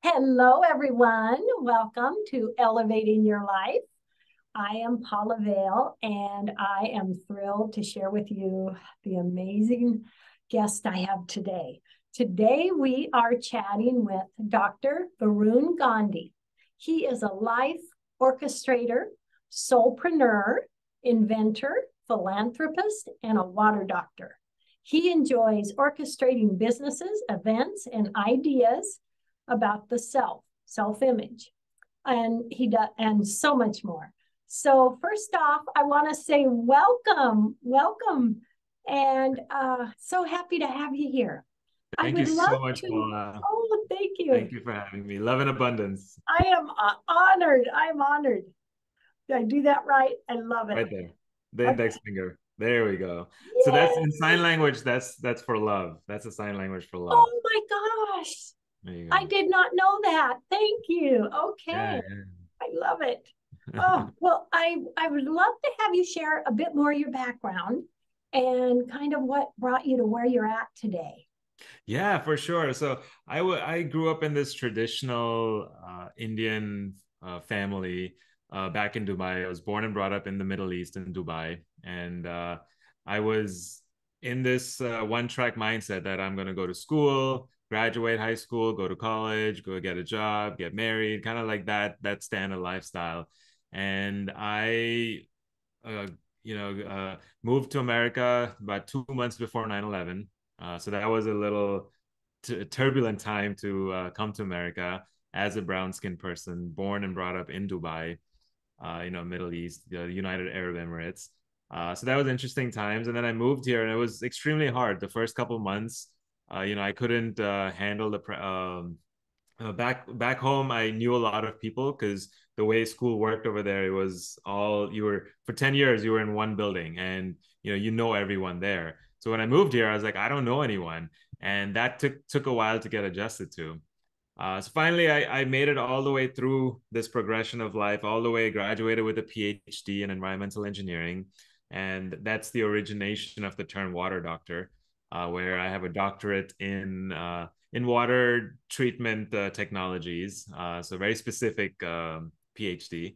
Hello, everyone. Welcome to Elevating Your Life. I am Paula Vail, and I am thrilled to share with you the amazing guest I have today. Today, we are chatting with Dr. Varun Gandhi. He is a life orchestrator, soulpreneur, inventor, philanthropist, and a water doctor. He enjoys orchestrating businesses, events, and ideas about the self-image, and he does, and so much more. So first off, I want to say welcome, and so happy to have you here. I Thank you would love so much, to. Paula. Oh, thank you. Thank you for having me. Love and abundance. I am honored. I'm honored. Did I do that right? I love it. Right there. The Okay. index finger. There we go. So that's in Yay! sign language. That's for love. That's a sign language for love. Oh my gosh. There you I go. did not know that. Thank you. Okay. Yeah, I love it. yeah. Oh, well, I would love to have you share a bit more of your background and kind of what brought you to where you're at today. Yeah, for sure. So I grew up in this traditional Indian family back in Dubai. I was born and brought up in the Middle East in Dubai, and I was in this one-track mindset that I'm going to go to school, graduate high school, go to college, go get a job, get married, kind of like that standard lifestyle. And I, uh, moved to America about 2 months before 9/11. So that was a little turbulent time to come to America as a brown skinned person, born and brought up in Dubai, Middle East, the United Arab Emirates. So that was interesting times. And then I moved here and it was extremely hard. The first couple months, I couldn't handle back home. I knew a lot of people because the way school worked over there, it was all you were for 10 years, you were in one building and you know everyone there. So when I moved here, I was like, I don't know anyone. And that took a while to get adjusted to. So finally, I made it all the way through this progression of life, all the way graduated with a PhD in environmental engineering. And that's the origination of the term water doctor, where I have a doctorate in water treatment technologies. So very specific PhD.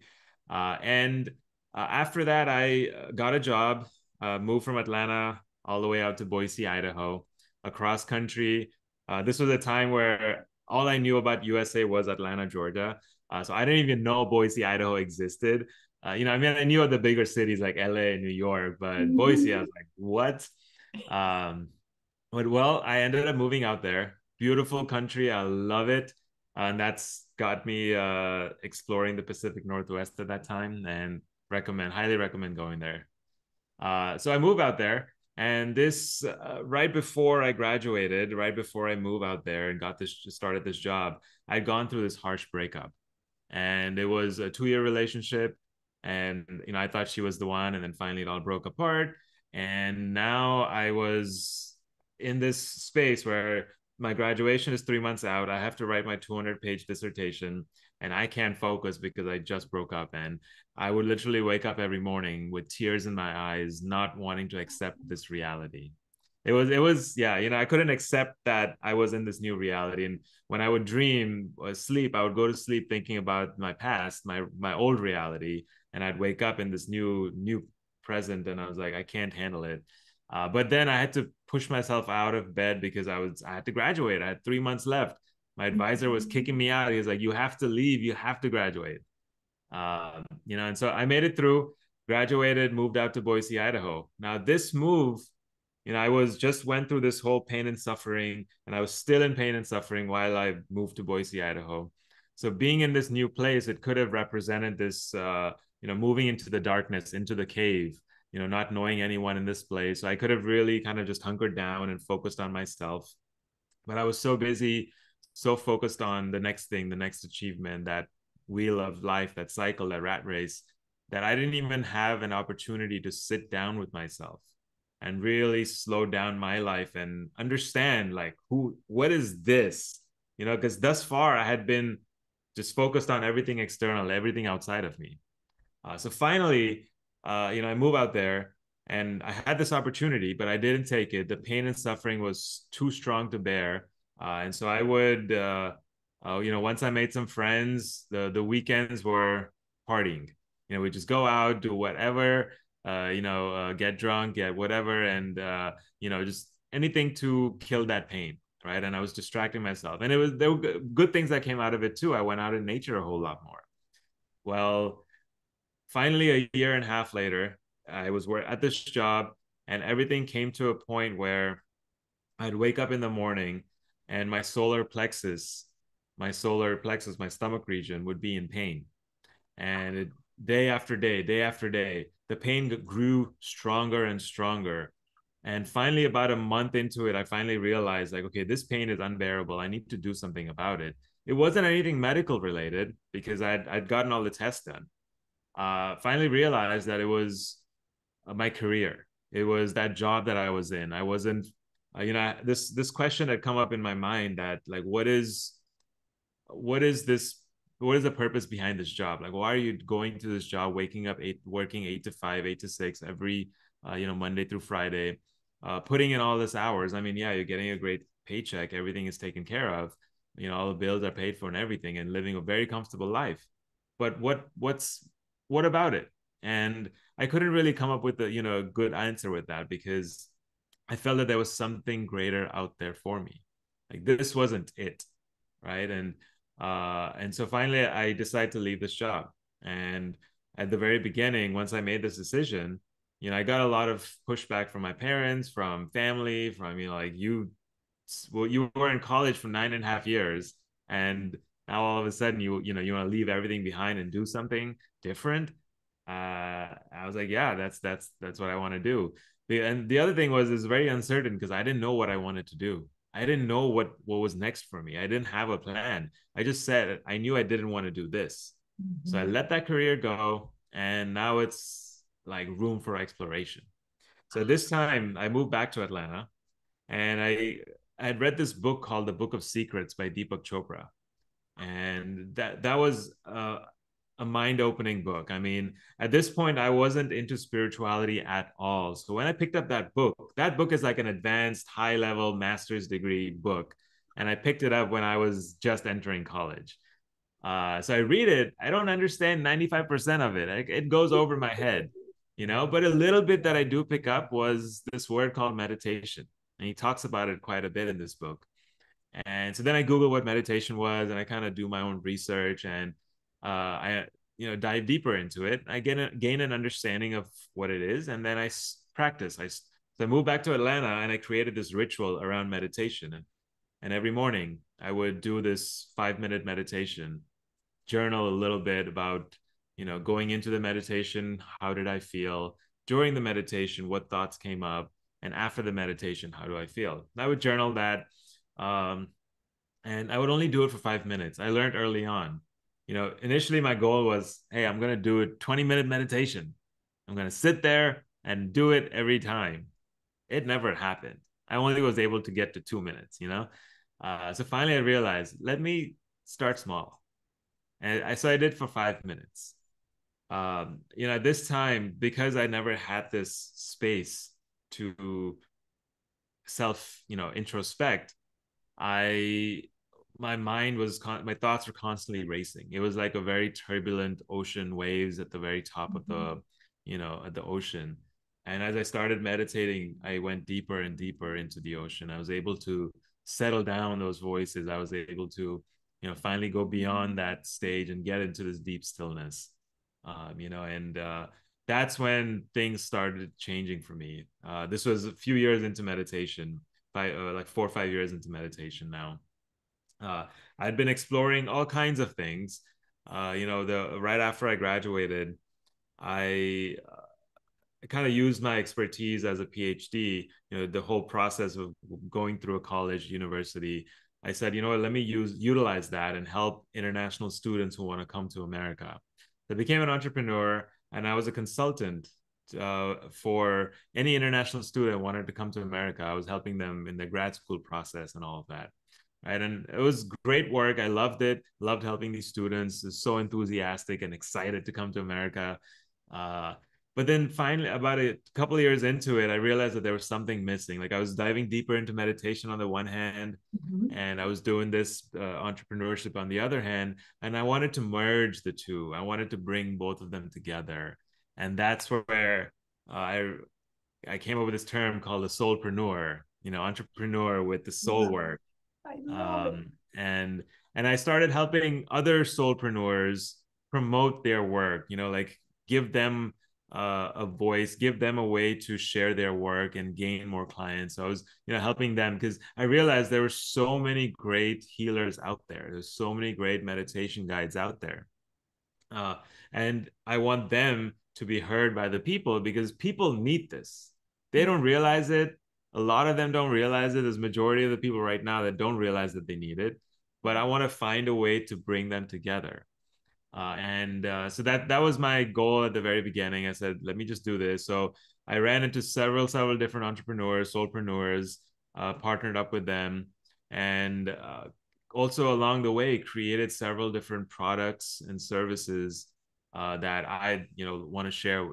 And after that, I got a job, moved from Atlanta all the way out to Boise, Idaho, across country. This was a time where all I knew about USA was Atlanta, Georgia. So I didn't even know Boise, Idaho existed. I mean, I knew of the bigger cities like LA and New York, but Boise, I Mhm. was like, what? Um, but well, I ended up moving out there. Beautiful country. I love it. And that's got me exploring the Pacific Northwest at that time and highly recommend going there. So I moved out there, and this right before I graduated, right before I moved out there and started this job, I'd gone through this harsh breakup, and it was a 2 year relationship, and I thought she was the one, and then finally it all broke apart, and now I was in this space where my graduation is 3 months out. I have to write my 200-page dissertation, and I can't focus because I just broke up, and I would literally wake up every morning with tears in my eyes, not wanting to accept this reality. It was, yeah, I couldn't accept that I was in this new reality. And when I would dream or sleep, I would go to sleep thinking about my past, my old reality, and I'd wake up in this new present, and I was like, I can't handle it. But then I had to push myself out of bed because I had to graduate. I had 3 months left. My advisor was kicking me out. He was like, "You have to leave. You have to graduate." And so I made it through, graduated, moved out to Boise, Idaho. Now this move, I was just went through this whole pain and suffering, and I was still in pain and suffering while I moved to Boise, Idaho. So being in this new place, it could have represented this, moving into the darkness, into the cave, not knowing anyone in this place. So I could have really kind of just hunkered down and focused on myself. But I was so busy, so focused on the next thing, the next achievement, that wheel of life, that cycle, that rat race, that I didn't even have an opportunity to sit down with myself and really slow down my life and understand, like, what is this? Because thus far I had been just focused on everything external, everything outside of me. So finally, I move out there, and I had this opportunity, but I didn't take it. The pain and suffering was too strong to bear. And so I would Once I made some friends, the weekends were partying. We just go out, do whatever, get drunk, get whatever, and just anything to kill that pain, right? And I was distracting myself, and there were good things that came out of it too. I went out in nature a whole lot more. Well, finally, a year and a half later, I was at this job, and everything came to a point where I'd wake up in the morning, and my stomach region would be in pain. And day after day, the pain grew stronger and stronger. And finally, about a month into it, I finally realized, like, okay, this pain is unbearable. I need to do something about it. It wasn't anything medical related because I'd gotten all the tests done. Finally realized that it was my career. It was that job that I was in. I wasn't, this question had come up in my mind that, like, what is this? What is the purpose behind this job? Like, why are you going to this job, waking up working 8 to 5, 8 to 6 every, Monday through Friday, putting in all this hours? I mean, yeah, you're getting a great paycheck, everything is taken care of, all the bills are paid for and everything, and living a very comfortable life. But what about it? And I couldn't really come up with a good answer with that, because I felt that there was something greater out there for me. Like, this wasn't it, right? And so finally I decided to leave this job. And at the very beginning, once I made this decision, I got a lot of pushback from my parents, from family, from, like, you were in college for 9.5 years, and now all of a sudden you want to leave everything behind and do something different. I was like, yeah, that's what I want to do. And the other thing was, it's very uncertain because I didn't know what I wanted to do. I didn't know what was next for me. I didn't have a plan. I just said I knew I didn't want to do this. Mm-hmm. So I let that career go, and now it's like room for exploration. So this time I moved back to Atlanta, and I had read this book called The Book of Secrets by Deepak Chopra. And that was a mind-opening book. I mean, at this point, I wasn't into spirituality at all. So when I picked up that book is like an advanced, high-level master's degree book. And I picked it up when I was just entering college. So I read it. I don't understand 95% of it. It goes over my head, but a little bit that I do pick up was this word called meditation. And he talks about it quite a bit in this book. And so then I Googled what meditation was, and I kind of do my own research, and I dive deeper into it. I gain an understanding of what it is, and then I practice. So I moved back to Atlanta, and I created this ritual around meditation. And every morning I would do this 5-minute meditation, journal a little bit about, going into the meditation, how did I feel during the meditation, what thoughts came up, and after the meditation, how do I feel? And I would journal that. And I would only do it for 5 minutes. I learned early on, initially my goal was, hey, I'm going to do a 20-minute meditation. I'm going to sit there and do it every time. It never happened. I only was able to get to 2 minutes. So finally I realized, let me start small. And so I did for 5 minutes. At this time, because I never had this space to introspect, my thoughts were constantly racing. It was like a very turbulent ocean, waves at the very top of at the ocean. And as I started meditating, I went deeper and deeper into the ocean. I was able to settle down those voices. I was able to, finally go beyond that stage and get into this deep stillness. And that's when things started changing for me. This was a few years into meditation, like 4 or 5 years into meditation now. I'd been exploring all kinds of things. Right after I graduated, I kind of used my expertise as a PhD, the whole process of going through a college, university. I said, what, let me utilize that and help international students who want to come to America. So I became an entrepreneur, and I was a consultant for any international student who wanted to come to America. I was helping them in the grad school process and all of that. Right. And it was great work. I loved it. Loved helping these students. So enthusiastic and excited to come to America. But then finally, about a couple of years into it, I realized that there was something missing. Like I was diving deeper into meditation on the one hand, and I was doing this entrepreneurship on the other hand, and I wanted to merge the two. I wanted to bring both of them together, and that's where I came up with this term called the soulpreneur. Entrepreneur with the soul work. I love it. And I started helping other soulpreneurs promote their work. Like give them a voice, give them a way to share their work and gain more clients. So I was, helping them because I realized there were so many great healers out there. There's so many great meditation guides out there. Uh, and I want them to be heard by the people because people need this. They don't realize it. A lot of them don't realize it. There's a majority of the people right now that don't realize that they need it. But I want to find a way to bring them together. So that was my goal at the very beginning. I said, let me just do this. So I ran into several different entrepreneurs, soulpreneurs, partnered up with them, and also along the way created several different products and services that I want to share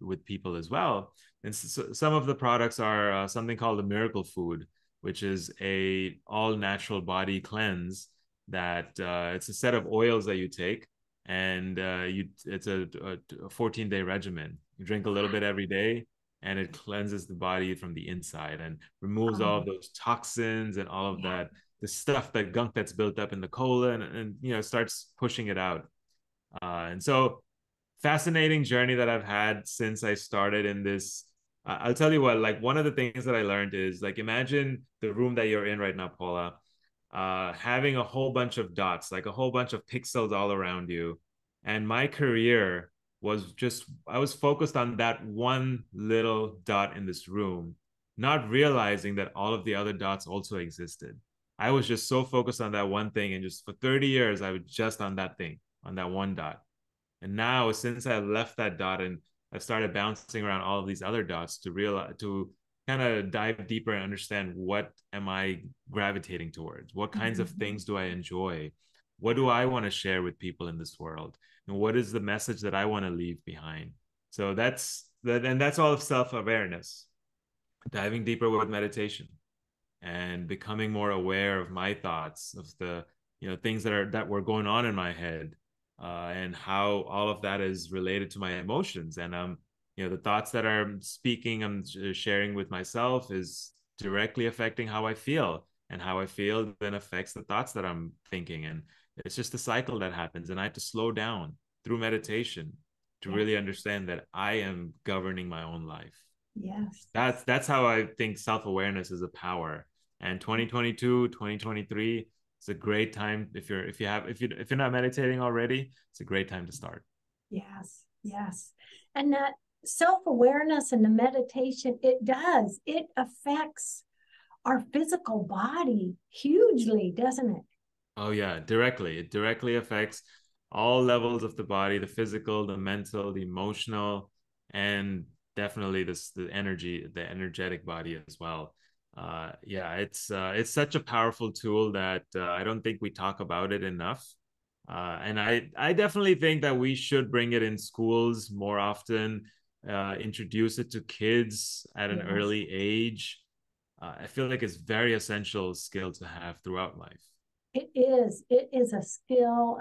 with people as well. And so some of the products are something called the Miracle Food, which is a all natural body cleanse that it's a set of oils that you take, and it's a 14-day regimen. You drink a little bit every day, and it cleanses the body from the inside and removes all of those toxins and all of that, the stuff, that gunk that's built up in the colon, and starts pushing it out. And so fascinating journey that I've had since I started in this. I'll tell you what, like one of the things that I learned is, like, imagine the room that you're in right now, Paula, having a whole bunch of dots, like a whole bunch of pixels all around you. And my career was just, I was focused on that one little dot in this room, not realizing that all of the other dots also existed. I was just so focused on that one thing. And just for 30 years, I was just on that thing, on that one dot. And now, since I left that dot and I've started bouncing around all of these other dots to realize, to kind of dive deeper and understand, what am I gravitating towards? What kinds of things do I enjoy? What do I want to share with people in this world? And what is the message that I want to leave behind? So that's that, and that's all of self-awareness, diving deeper with meditation and becoming more aware of my thoughts, of the things that were going on in my head, and how all of that is related to my emotions. And the thoughts that I'm speaking, I'm sharing with myself, is directly affecting how I feel, and how I feel then affects the thoughts that I'm thinking. And it's just a cycle that happens, and I have to slow down through meditation to really understand that I am governing my own life. Yes. That's how I think self-awareness is a power. And 2022, 2023, it's a great time. If you're not meditating already, it's a great time to start. Yes. And that self-awareness and the meditation, it affects our physical body hugely, doesn't it? Oh yeah, directly. It directly affects all levels of the body, the physical, the mental, the emotional, and definitely the energetic body as well. It's such a powerful tool that I don't think we talk about it enough. And I definitely think that we should bring it in schools more often, introduce it to kids at an early age. I feel like it's very essential skill to have throughout life. It is. It is a skill,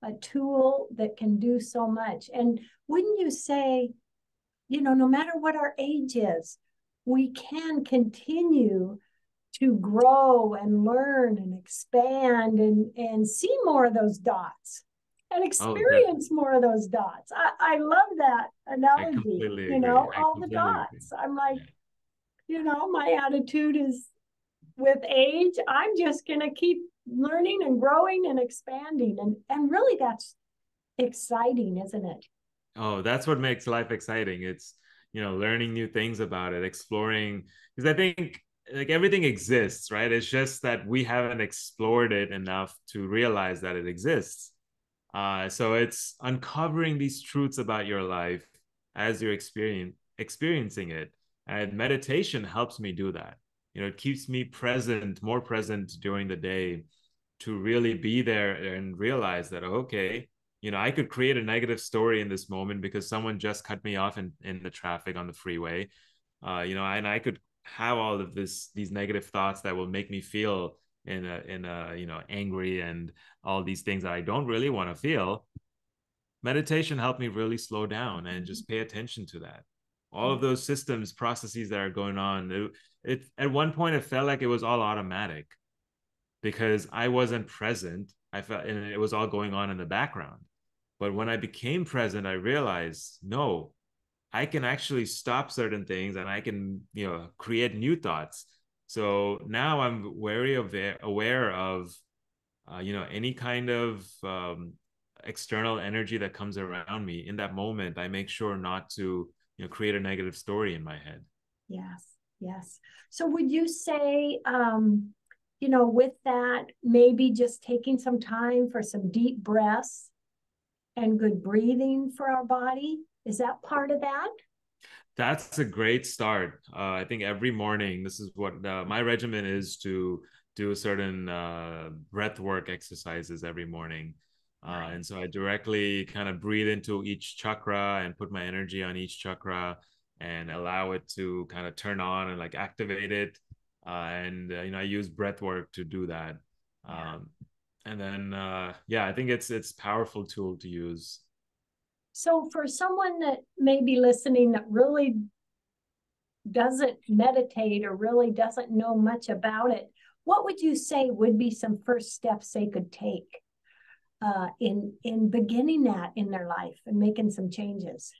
a tool that can do so much. And wouldn't you say, no matter what our age is, we can continue to grow and learn and expand and see more of those dots and experience more of those dots. I love that analogy. I completely agree. All the dots. I'm like, my attitude is, with age, I'm just going to keep learning and growing and expanding. And really, that's exciting, isn't it? Oh, that's what makes life exciting. It's, learning new things about it, exploring, because I think like everything exists, right? It's just that we haven't explored it enough to realize that it exists. So it's uncovering these truths about your life as you're experiencing it. And meditation helps me do that. It keeps me more present during the day, to really be there and realize that, okay, I could create a negative story in this moment because someone just cut me off in the traffic on the freeway. And I could have all of these negative thoughts that will make me feel in a angry and all these things that I don't really want to feel. Meditation helped me really slow down and just pay attention to that. All of those systems, processes that are going on. It at one point it felt like it was all automatic because I wasn't present. I felt, and it was all going on in the background. But when I became present, I realized, no, I can actually stop certain things and I can, create new thoughts. So now I'm very aware of, any kind of external energy that comes around me. In that moment, I make sure not to, create a negative story in my head. Yes, yes. So would you say, with that, maybe just taking some time for some deep breaths and good breathing for our body? Is that part of that? That's a great start. I think every morning, this is what my regimen is, to do certain breath work exercises every morning. And so I directly kind of breathe into each chakra and put my energy on each chakra and allow it to kind of turn on and like activate it. I use breath work to do that. And then, I think it's powerful tool to use. So for someone that may be listening that really doesn't meditate or really doesn't know much about it, what would you say would be some first steps they could take in beginning that in their life and making some changes?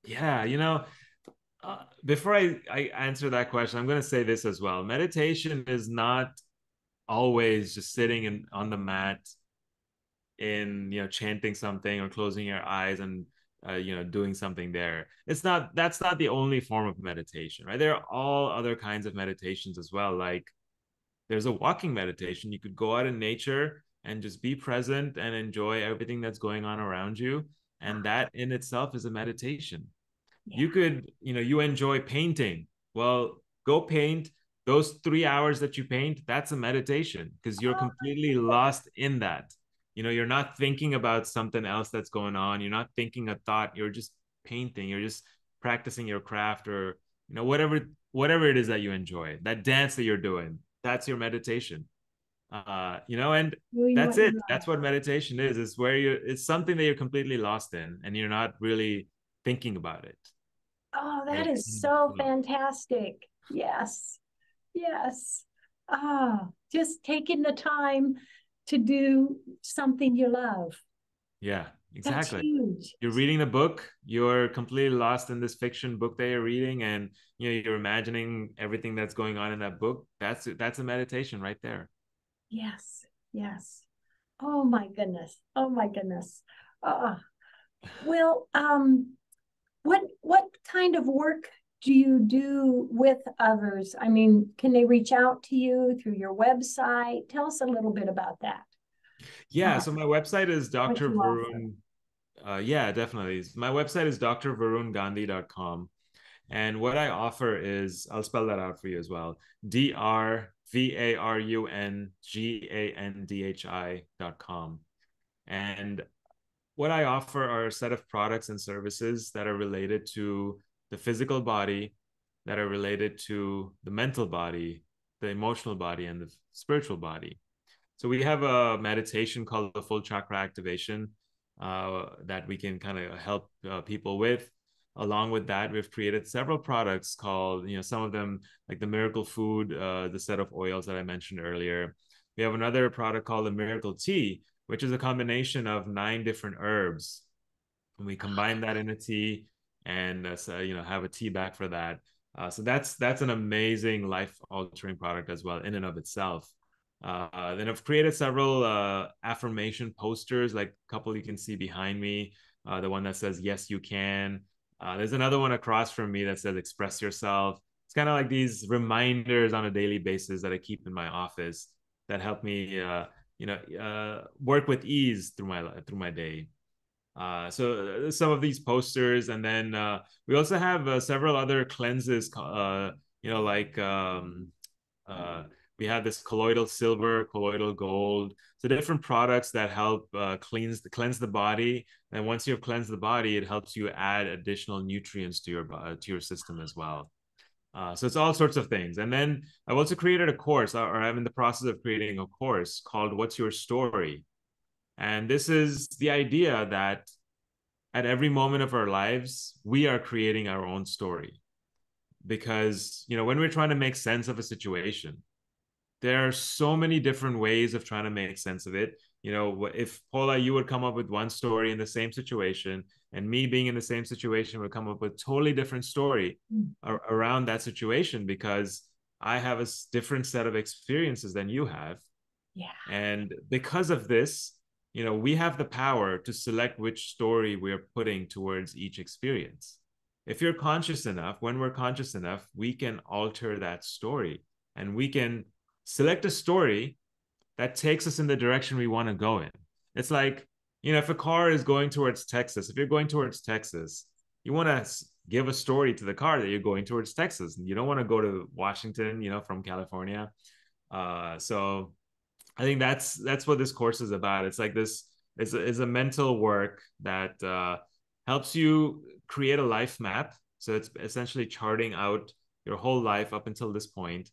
Yeah, before I answer that question, I'm going to say this as well. Meditation is not always just sitting on the mat in, chanting something or closing your eyes and doing something there. That's not the only form of meditation, right? There are all other kinds of meditations as well. Like there's a walking meditation. You could go out in nature and just be present and enjoy everything that's going on around you, and that in itself is a meditation. You could, you enjoy painting. Well, go paint. Those 3 hours that you paint, that's a meditation because you're completely lost in that. You're not thinking about something else that's going on. You're not thinking a thought. You're just painting. You're just practicing your craft, or, whatever it is that you enjoy. That dance that you're doing, that's your meditation. And that's it. That's what meditation is. It's where it's something that you're completely lost in and you're not really thinking about it. Oh, that is so fantastic. Yes. Yes. Just taking the time to do something you love. Yeah, That's exactly. huge. You're reading a book, you're completely lost in this fiction book that you're reading, and you're imagining everything that's going on in that book. That's a meditation right there. Yes. Yes. Oh my goodness. Oh my goodness. Well, what kind of work do you do with others? I mean, can they reach out to you through your website? Tell us a little bit about that. Yeah, so my website is What Dr. you offer. Varun. Yeah, definitely. My website is drvarungandhi.com. And what I offer is, I'll spell that out for you as well. drvarungandhi.com. And what I offer are a set of products and services that are related to the physical body, that are related to the mental body, the emotional body, and the spiritual body. So we have a meditation called the full chakra activation that we can kind of help people with. Along with that, we've created several products called, some of them like the Miracle Food, the set of oils that I mentioned earlier. We have another product called the Miracle Tea, which is a combination of 9 different herbs. And we combine that in a tea and have a tea bag for that. So that's an amazing life altering product as well in and of itself. Then I've created several affirmation posters, like a couple you can see behind me. The one that says "Yes, you can." There's another one across from me that says "Express yourself." It's kind of like these reminders on a daily basis that I keep in my office that help me, work with ease through my day. So some of these posters, and then we also have several other cleanses, like We have this colloidal silver, colloidal gold. So different products that help cleanse the body. And once you've cleansed the body, it helps you add additional nutrients to your system as well. So it's all sorts of things. And then I've also created a course, or I'm in the process of creating a course called "What's Your Story?" And this is the idea that at every moment of our lives, we are creating our own story. Because, when we're trying to make sense of a situation, there are so many different ways of trying to make sense of it. If Paula, you would come up with one story in the same situation, and me being in the same situation would come up with a totally different story around that situation, because I have a different set of experiences than you have. Yeah. And because of this, we have the power to select which story we're putting towards each experience. If you're conscious enough, when we're conscious enough, we can alter that story, and we can select a story that takes us in the direction we want to go in. It's like, if a car is going towards Texas, if you're going towards Texas, you want to give a story to the car that you're going towards Texas. You don't want to go to Washington, from California. So I think that's what this course is about. It's like this is a mental work that helps you create a life map. So it's essentially charting out your whole life up until this point,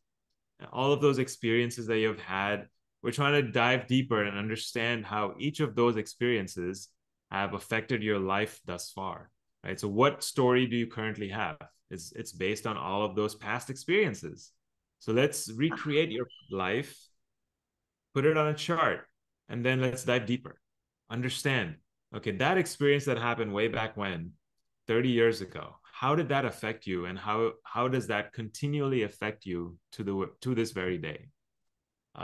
all of those experiences that you've had. We're trying to dive deeper and understand how each of those experiences have affected your life thus far, right? So what story do you currently have? It's based on all of those past experiences. So let's recreate your life, put it on a chart, and then let's dive deeper. Understand, okay, that experience that happened way back when, 30 years ago, how did that affect you, and how does that continually affect you to this very day?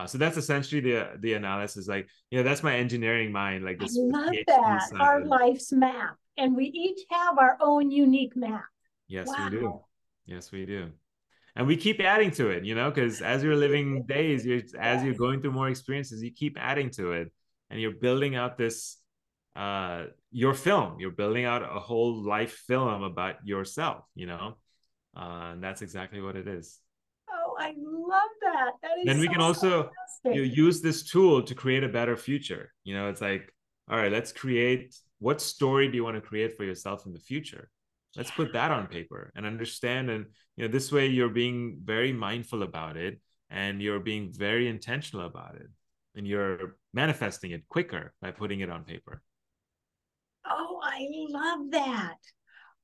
So that's essentially the analysis. Like, that's my engineering mind, like I this love PhD that. Our side. life's map. And we each have our own unique map. Yes, we do. Wow. Yes, we do. And we keep adding to it, because as you're living days, as you're Yes. going through more experiences, you keep adding to it, and you're building out this your film. You're building out a whole life film about yourself, and that's exactly what it is. Oh, I love that. That Then is we so can also fantastic. use this tool to create a better future. It's like, all right, let's create, what story do you want to create for yourself in the future? Let's put that on paper and understand. And this way you're being very mindful about it, and you're being very intentional about it, and you're manifesting it quicker by putting it on paper. Oh, I love that.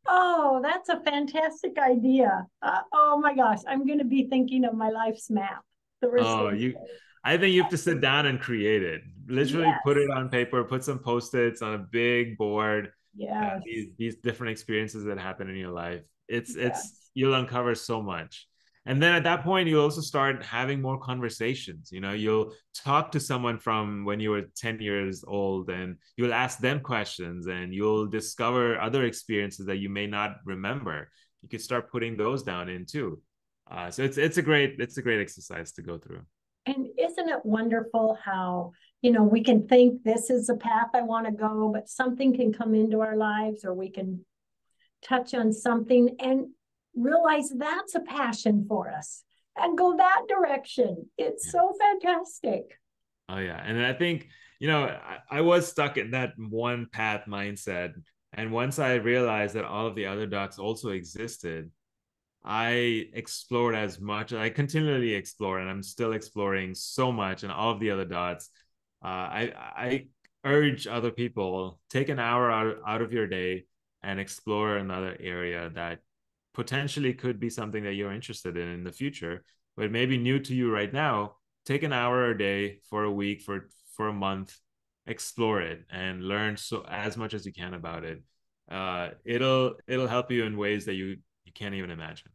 Oh, that's a fantastic idea. Oh my gosh, I'm going to be thinking of my life's map the rest of Oh, the day. I think you have to sit down and create it. Literally put Yes, it on paper, put some post-its on a big board. yes, These different experiences that happen in your life. yes. You'll uncover so much. And then at that point, you'll also start having more conversations. You'll talk to someone from when you were 10 years old, and you'll ask them questions, and you'll discover other experiences that you may not remember. You could start putting those down in too. So it's a great exercise to go through. And isn't it wonderful how, we can think this is the path I want to go, but something can come into our lives, or we can touch on something and realize that's a passion for us and go that direction. It's Yeah. so fantastic. Oh yeah, and I think I was stuck in that one path mindset, and once I realized that all of the other dots also existed, I explored as much. I continually explore, and I'm still exploring so much, and all of the other dots. I urge other people, take an hour out of your day and explore another area that potentially could be something that you're interested in the future, but maybe new to you right now. Take an hour a day for a week, for a month, explore it and learn so as much as you can about it. It'll help you in ways that you can't even imagine.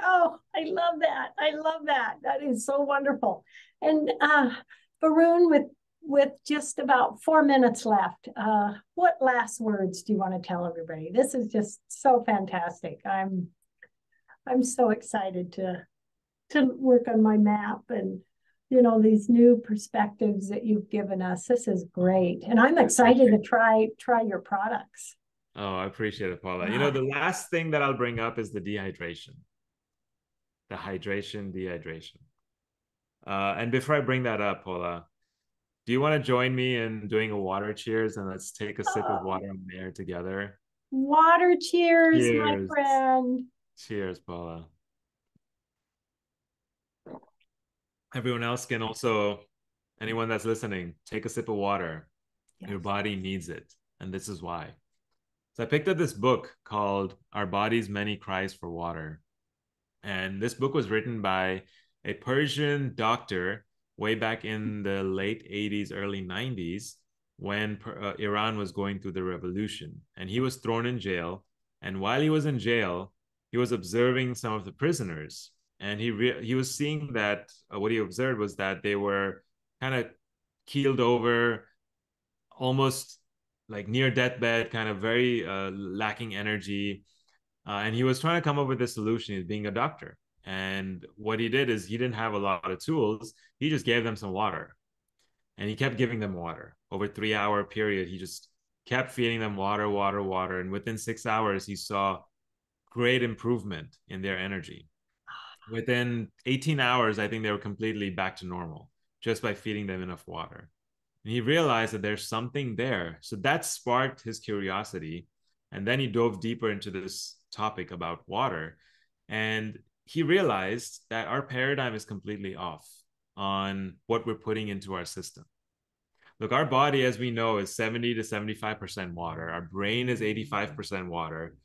Oh, I love that. I love that. That is so wonderful. And Varun, with just about 4 minutes left, what last words do you want to tell everybody? This is just so fantastic. I'm so excited to work on my map and these new perspectives that you've given us. This is great. And I'm excited to try your products. Oh, I appreciate it, Paula. Ah, The last thing that I'll bring up is the dehydration. The hydration, dehydration. And before I bring that up, Paula, do you want to join me in doing a water cheers, and let's take a sip of water on the air together? Water cheers, my Cheers. friend. Cheers, Paula. Everyone else can also, anyone that's listening, take a sip of water. Yes. Your body needs it. And this is why. So I picked up this book called Our Body's Many Cries for Water. And this book was written by a Persian doctor way back in the late 80s, early 90s, when Iran was going through the revolution. And he was thrown in jail. And while he was in jail, he was observing some of the prisoners. And he was seeing that what he observed was that they were kind of keeled over, almost like near deathbed, kind of very lacking energy. And he was trying to come up with a solution. He's being a doctor. And what he did is he didn't have a lot of tools. He just gave them some water. And he kept giving them water. Over a 3-hour period, he just kept feeding them water, water, water. And within 6 hours, he saw great improvement in their energy. Within 18 hours, I think they were completely back to normal just by feeding them enough water. And he realized that there's something there. So that sparked his curiosity. And then he dove deeper into this topic about water. And he realized that our paradigm is completely off on what we're putting into our system. Look, our body, as we know, is 70 to 75% water. Our brain is 85% water.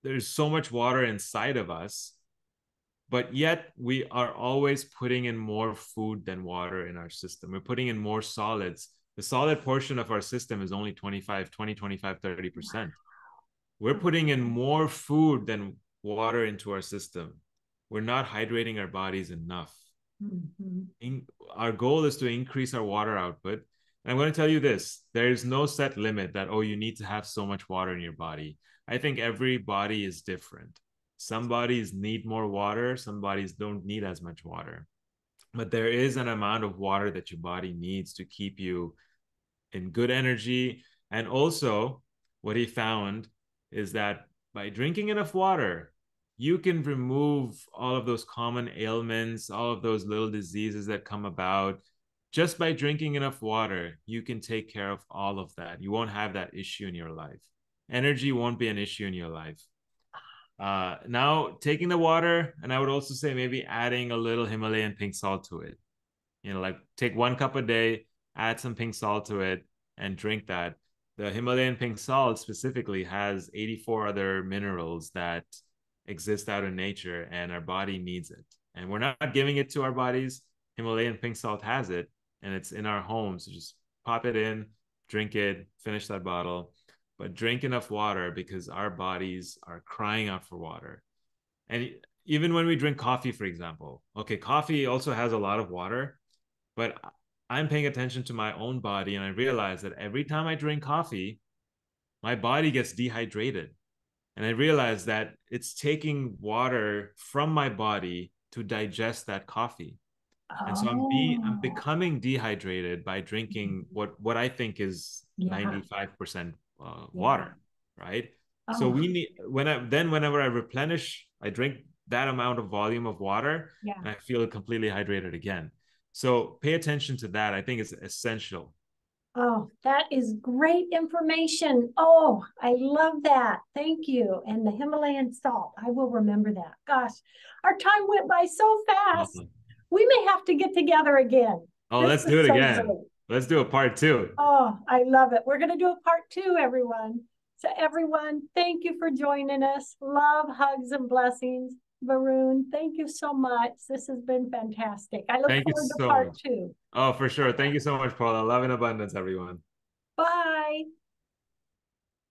There's so much water inside of us, but yet we are always putting in more food than water in our system. We're putting in more solids. The solid portion of our system is only 25, 20, 25, 30%. We're putting in more food than water into our system. We're not hydrating our bodies enough. Mm-hmm. Our goal is to increase our water output. And I'm going to tell you this, there is no set limit that, oh, you need to have so much water in your body. I think every body is different. Some bodies need more water, some bodies don't need as much water. But there is an amount of water that your body needs to keep you in good energy. And also, what he found is that by drinking enough water, you can remove all of those common ailments, all of those little diseases that come about. Just by drinking enough water, you can take care of all of that. You won't have that issue in your life. Energy won't be an issue in your life. Now, taking the water, and I would also say maybe adding a little Himalayan pink salt to it. You know, like take 1 cup a day, add some pink salt to it, and drink that. The Himalayan pink salt specifically has 84 other minerals that exist out in nature, and our body needs it. And we're not giving it to our bodies. Himalayan pink salt has it, and it's in our homes. So just pop it in, drink it, finish that bottle, but drink enough water because our bodies are crying out for water. And even when we drink coffee, for example, okay, coffee also has a lot of water, but I'm paying attention to my own body, and I realize that every time I drink coffee, my body gets dehydrated. And I realize that it's taking water from my body to digest that coffee. And so I'm becoming dehydrated by drinking what I think is 95% water, right? So we need whenever I replenish, I drink that amount of volume of water, and I feel completely hydrated again. So pay attention to that. I think it's essential. Oh, that is great information. Oh, I love that. Thank you. And the Himalayan salt, I will remember that. Gosh, our time went by so fast. We may have to get together again. Oh, let's do it again. Let's do a part 2. Oh, I love it. We're going to do a part 2, everyone. So everyone, thank you for joining us. Love, hugs, and blessings. Varun, thank you so much. This has been fantastic. I look forward to part 2. Oh, for sure. Thank you so much, Paula. Love and abundance, everyone. Bye.